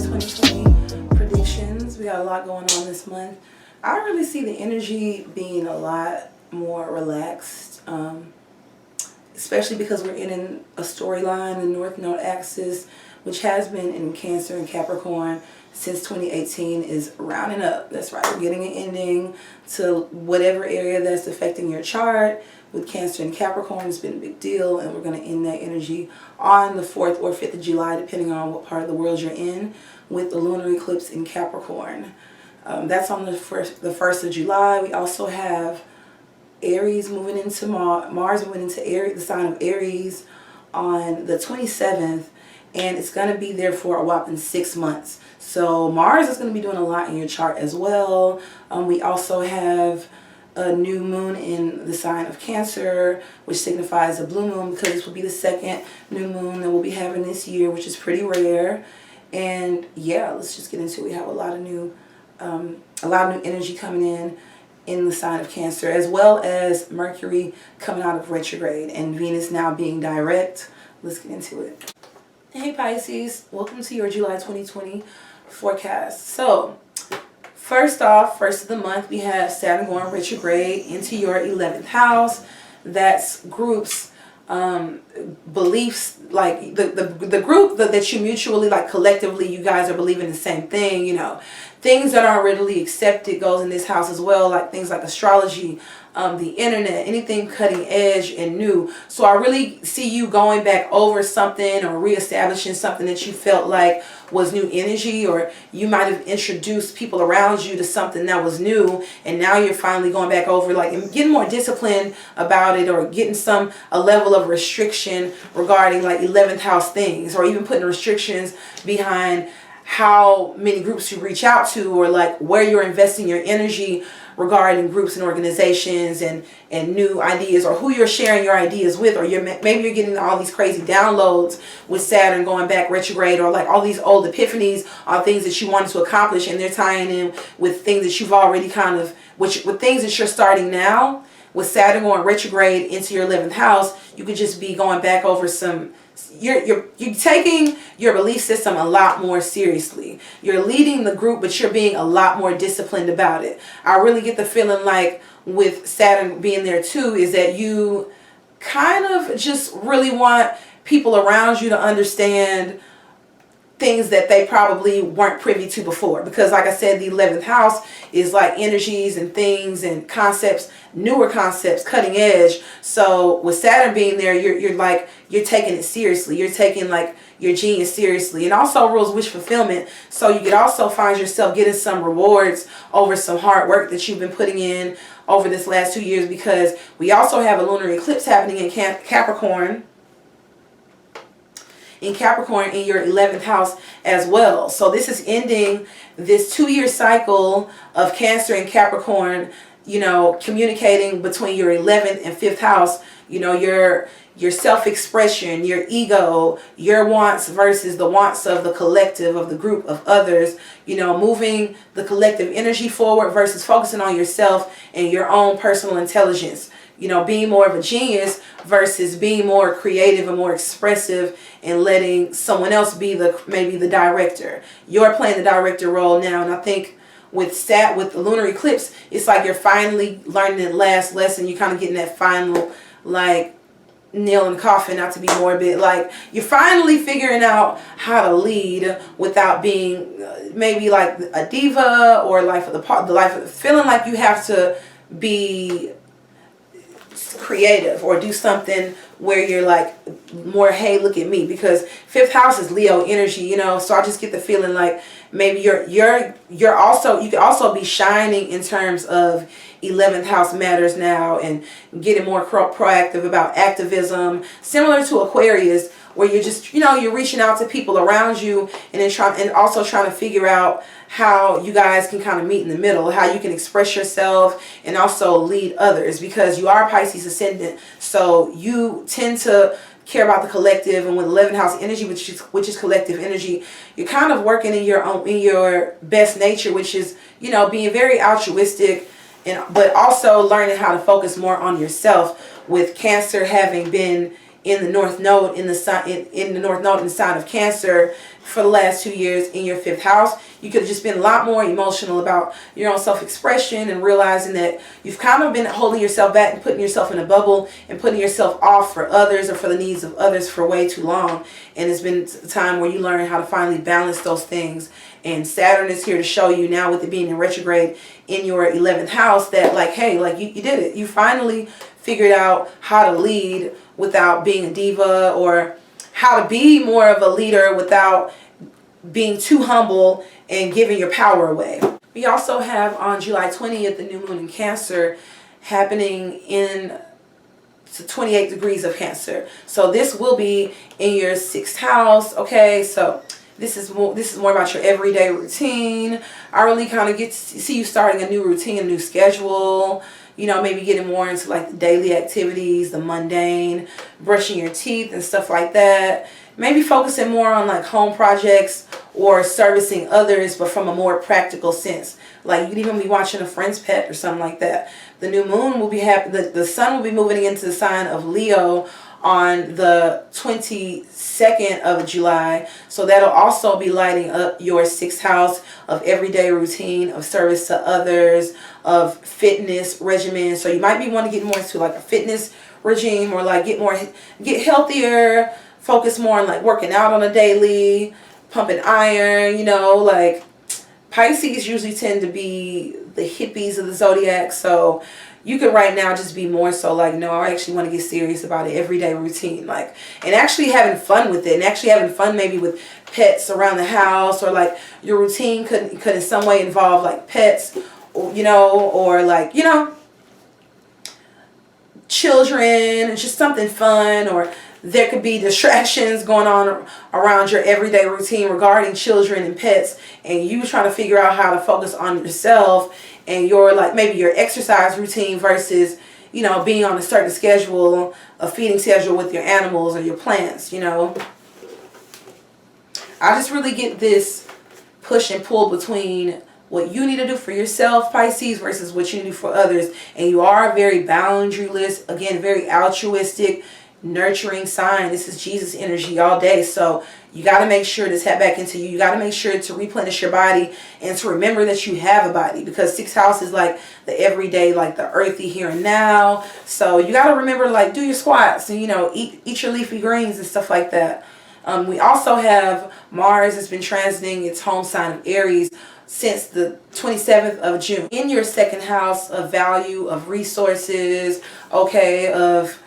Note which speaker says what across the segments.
Speaker 1: July's 2020 predictions. We got a lot going on this month. I really see the energy being a lot more relaxed, especially because we're in a storyline, the North Node axis, which has been in Cancer and Capricorn since 2018, is rounding up. That's right, we're getting an ending to whatever area that's affecting your chart. With Cancer and Capricorn, it's been a big deal, and we're going to end that energy on the 4th or 5th of July, depending on what part of the world you're in, with the lunar eclipse in Capricorn. That's on the 1st of July. We also have Aries moving into Mars moving into Aries, the sign of Aries, on the 27th, and it's going to be there for a whopping 6 months. So Mars is going to be doing a lot in your chart as well. We also have a new moon in the sign of Cancer, which signifies a blue moon, because this will be the second new moon that we'll be having this year, which is pretty rare. And yeah, let's just get into it. We have a lot of new energy coming in the sign of Cancer, as well as Mercury coming out of retrograde and Venus now being direct. Let's get into it. Hey Pisces, welcome to your July 2020 forecast. So first off, first of the month, we have Saturn going retrograde into your 11th house. That's groups, beliefs, like the group that you mutually, like collectively, you guys are believing the same thing, you know. Things that aren't readily accepted goes in this house as well, like things like astrology, the internet, anything cutting edge and new. So I really see you going back over something or reestablishing something that you felt like was new energy, or you might have introduced people around you to something that was new, and now you're finally going back over, like, and getting more disciplined about it, or getting a level of restriction regarding like 11th house things, or even putting restrictions behind how many groups you reach out to, or like where you're investing your energy regarding groups and organizations and new ideas, or who you're sharing your ideas with, or maybe you're getting all these crazy downloads with Saturn going back retrograde, or like all these old epiphanies on things that you wanted to accomplish, and they're tying in with things that you've already with things that you're starting now. With Saturn going retrograde into your 11th house, you could just be going back over you're taking your belief system a lot more seriously. You're leading the group, but you're being a lot more disciplined about it. I really get the feeling like with Saturn being there too, is that you kind of just really want people around you to understand things that they probably weren't privy to before, because like I said, the 11th house is like energies and things and concepts, newer concepts, cutting edge. So with Saturn being there, you're taking it seriously. You're taking like your genius seriously, and also rules wish fulfillment. So you could also find yourself getting some rewards over some hard work that you've been putting in over this last 2 years, because we also have a lunar eclipse happening in Capricorn. In Capricorn in your 11th house as well. So this is ending this 2-year cycle of Cancer and Capricorn, you know, communicating between your 11th and 5th house, you know, your self-expression, your ego, your wants versus the wants of the collective, of the group of others, you know, moving the collective energy forward versus focusing on yourself and your own personal intelligence. You know, being more of a genius versus being more creative and more expressive, and letting someone else be maybe the director. You're playing the director role now, and I think with the lunar eclipse, it's like you're finally learning that last lesson. You're kind of getting that final, like, nail in the coffin, not to be morbid. Like, you're finally figuring out how to lead without being maybe like a diva, or feeling like you have to be creative or do something where you're like more, hey, look at me, because 5th house is Leo energy, you know. So I just get the feeling like maybe you could also be shining in terms of 11th house matters now, and getting more proactive about activism, similar to Aquarius, where you're just, you know, you're reaching out to people around you, and then also trying to figure out how you guys can kind of meet in the middle, how you can express yourself and also lead others, because you are Pisces ascendant, so you tend to care about the collective. And with 11th house energy, which is collective energy, you're kind of working in your best nature, which is, you know, being very altruistic, but also learning how to focus more on yourself. With Cancer having been in the North Node in the sign of Cancer, for the last 2 years in your 5th house. You could have just been a lot more emotional about your own self-expression and realizing that you've kind of been holding yourself back and putting yourself in a bubble and putting yourself off for others or for the needs of others for way too long. And it's been a time where you learn how to finally balance those things. And Saturn is here to show you now, with it being in retrograde in your 11th house, that like, hey, like you did it. You finally figured out how to lead without being a diva, or how to be more of a leader without being too humble and giving your power away. We also have on July 20th the new moon in Cancer happening in 28 degrees of Cancer. So this will be in your 6th house. Okay, so this is more about your everyday routine. I really kind of get to see you starting a new routine, a new schedule. You know, maybe getting more into like the daily activities, the mundane, brushing your teeth and stuff like that. Maybe focusing more on like home projects or servicing others, but from a more practical sense. Like you could even be watching a friend's pet or something like that. The new moon will be the sun will be moving into the sign of Leo on the 22nd of July. So that'll also be lighting up your 6th house of everyday routine, of service to others, of fitness regimen. So you might be wanting to get more into like a fitness regime, or like get healthier, focus more on like working out on a daily, pumping iron, you know, like Pisces usually tend to be the hippies of the zodiac. So you could right now just be more so like, no, I actually want to get serious about it, everyday routine, like, and actually having fun with it, and actually having fun maybe with pets around the house, or like your routine could in some way involve like pets, you know, or like, you know, children, just something fun. Or there could be distractions going on around your everyday routine regarding children and pets, and you trying to figure out how to focus on yourself and your, like, maybe your exercise routine versus, you know, being on a certain schedule, a feeding schedule with your animals or your plants, you know. I just really get this push and pull between what you need to do for yourself, Pisces, versus what you do for others. And you are very boundaryless, again, very altruistic, nurturing sign. This is Jesus energy all day. So you got to make sure to tap back into you. You got to make sure to replenish your body and to remember that you have a body, because 6th house is like the everyday, like the earthy here and now. So you got to remember, like, do your squats and, you know, eat your leafy greens and stuff like that. We also have Mars has been transiting its home sign of Aries since the 27th of June in your 2nd house of value, of resources, okay, of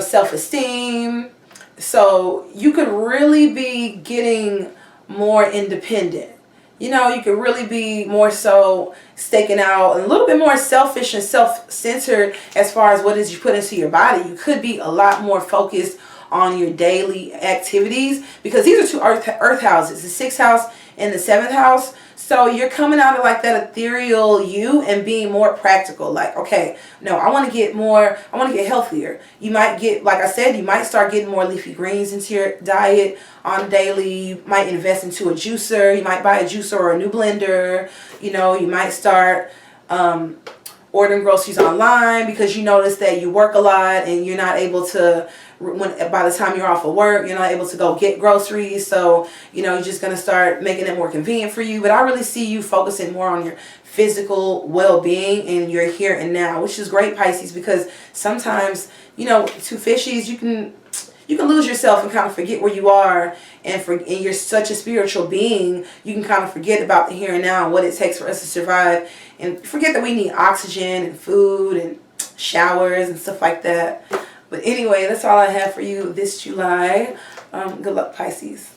Speaker 1: self-esteem. So you could really be getting more independent. You know, you could really be more so staking out, a little bit more selfish and self-centered as far as what it is you put into your body. You could be a lot more focused on your daily activities, because these are two earth houses, the 6th house and the 7th house. So you're coming out of like that ethereal you and being more practical. Like, okay, no, I want to get healthier. You might get, like I said, you might start getting more leafy greens into your diet on daily. You might invest into a juicer. You might buy a juicer or a new blender. You know, you might start ordering groceries online because you notice that you work a lot and you're not able to, by the time you're off of work, you're not able to go get groceries. So, you know, you're just going to start making it more convenient for you. But I really see you focusing more on your physical well-being and your here and now, which is great, Pisces, because sometimes, you know, two fishies, you can lose yourself and kind of forget where you are, and you're such a spiritual being, you can kind of forget about the here and now and what it takes for us to survive, and forget that we need oxygen and food and showers and stuff like that. But anyway, that's all I have for you this July. Good luck, Pisces.